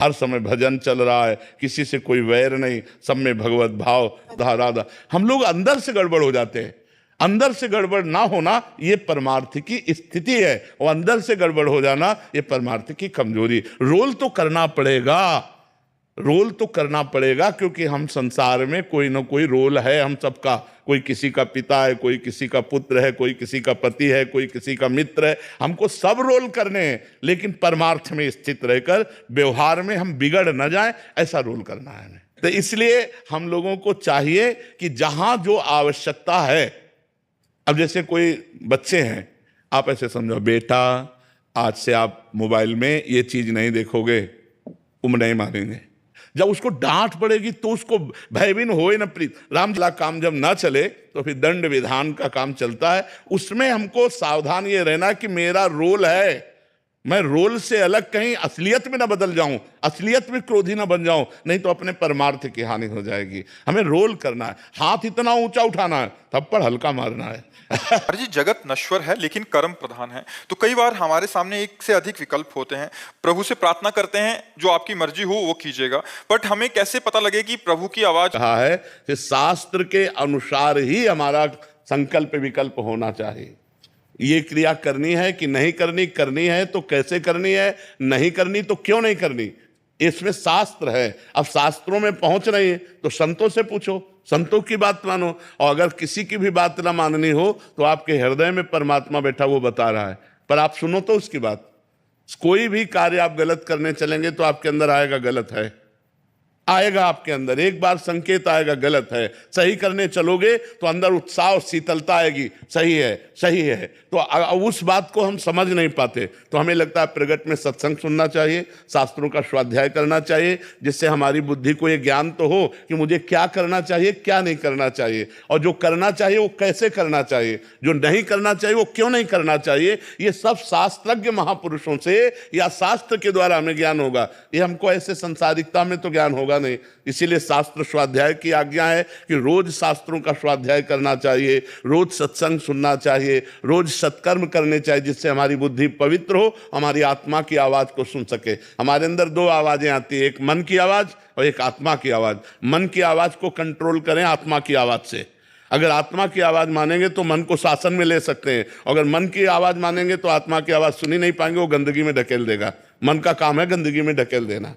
हर समय भजन चल रहा है, किसी से कोई वैर नहीं, सब में भगवत भाव राधा। हम लोग अंदर से गड़बड़ हो जाते हैं। अंदर से गड़बड़ ना होना ये परमार्थ की स्थिति है, और अंदर से गड़बड़ हो जाना ये परमार्थ की कमजोरी। रोल तो करना पड़ेगा, रोल तो करना पड़ेगा, क्योंकि हम संसार में कोई ना कोई रोल है हम सबका। कोई किसी का पिता है, कोई किसी का पुत्र है, कोई किसी का पति है, कोई किसी का मित्र है। हमको सब रोल करने हैं, लेकिन परमार्थ में स्थित रहकर व्यवहार में हम बिगड़ न जाएं, ऐसा रोल करना है हमें। तो इसलिए हम लोगों को चाहिए कि जहां जो आवश्यकता है, अब जैसे कोई बच्चे हैं, आप ऐसे समझो, बेटा आज से आप मोबाइल में ये चीज नहीं देखोगे, नहीं मानेंगे। जब उसको डांट पड़ेगी तो उसको भयभीन होए न प्रीत। रामलला काम जब ना चले तो फिर दंड विधान का काम चलता है। उसमें हमको सावधान ये रहना कि मेरा रोल है, मैं रोल से अलग कहीं असलियत में ना बदल जाऊं, असलियत में क्रोधी ना बन जाऊं, नहीं तो अपने परमार्थ की हानि हो जाएगी। हमें रोल करना है, हाथ इतना ऊंचा उठाना है, थप्पड़ हल्का मारना है। जी, जगत नश्वर है लेकिन कर्म प्रधान है, तो कई बार हमारे सामने एक से अधिक विकल्प होते हैं। प्रभु से प्रार्थना करते हैं जो आपकी मर्जी हो वो कीजिएगा, बट हमें कैसे पता लगे कि प्रभु की आवाज कहा है कि शास्त्र के अनुसार ही हमारा संकल्प विकल्प होना चाहिए। ये क्रिया करनी है कि नहीं करनी, करनी है तो कैसे करनी है, नहीं करनी तो क्यों नहीं करनी, इसमें शास्त्र है। अब शास्त्रों में पहुंच रही है तो संतों से पूछो, संतों की बात मानो। और अगर किसी की भी बात ना माननी हो तो आपके हृदय में परमात्मा बैठा, वो बता रहा है, पर आप सुनो तो उसकी बात। कोई भी कार्य आप गलत करने चलेंगे तो आपके अंदर आएगा गलत है, आएगा आपके अंदर एक बार संकेत आएगा गलत है। सही करने चलोगे तो अंदर उत्साह और शीतलता आएगी, सही है सही है। तो उस बात को हम समझ नहीं पाते, तो हमें लगता है प्रगट में सत्संग सुनना चाहिए, शास्त्रों का स्वाध्याय करना चाहिए, जिससे हमारी बुद्धि को ये ज्ञान तो हो कि मुझे क्या करना चाहिए, क्या नहीं करना चाहिए, और जो करना चाहिए वो कैसे करना चाहिए, जो नहीं करना चाहिए वो क्यों नहीं करना चाहिए। ये सब शास्त्रज्ञ महापुरुषों से या शास्त्र के द्वारा हमें ज्ञान होगा। ये हमको ऐसे संसारिकता में तो ज्ञान होगा नहीं। इसीलिए शास्त्र स्वाध्याय की आज्ञा है कि रोज शास्त्रों का स्वाध्याय करना चाहिए, रोज सत्संग सुनना चाहिए, रोज सत्कर्म करने चाहिए, जिससे हमारी बुद्धि पवित्र हो, हमारी आत्मा की आवाज को सुन सके। हमारे अंदर दो आवाजें आती है, एक मन की आवाज और एक आत्मा की आवाज। मन की आवाज को कंट्रोल करें आत्मा की आवाज से। अगर आत्मा की आवाज मानेंगे तो मन को शासन में ले सकते हैं, अगर मन की आवाज मानेंगे तो आत्मा की आवाज सुनी नहीं पाएंगे, वो गंदगी में ढकेल देगा। मन का काम है गंदगी में ढकेल देना।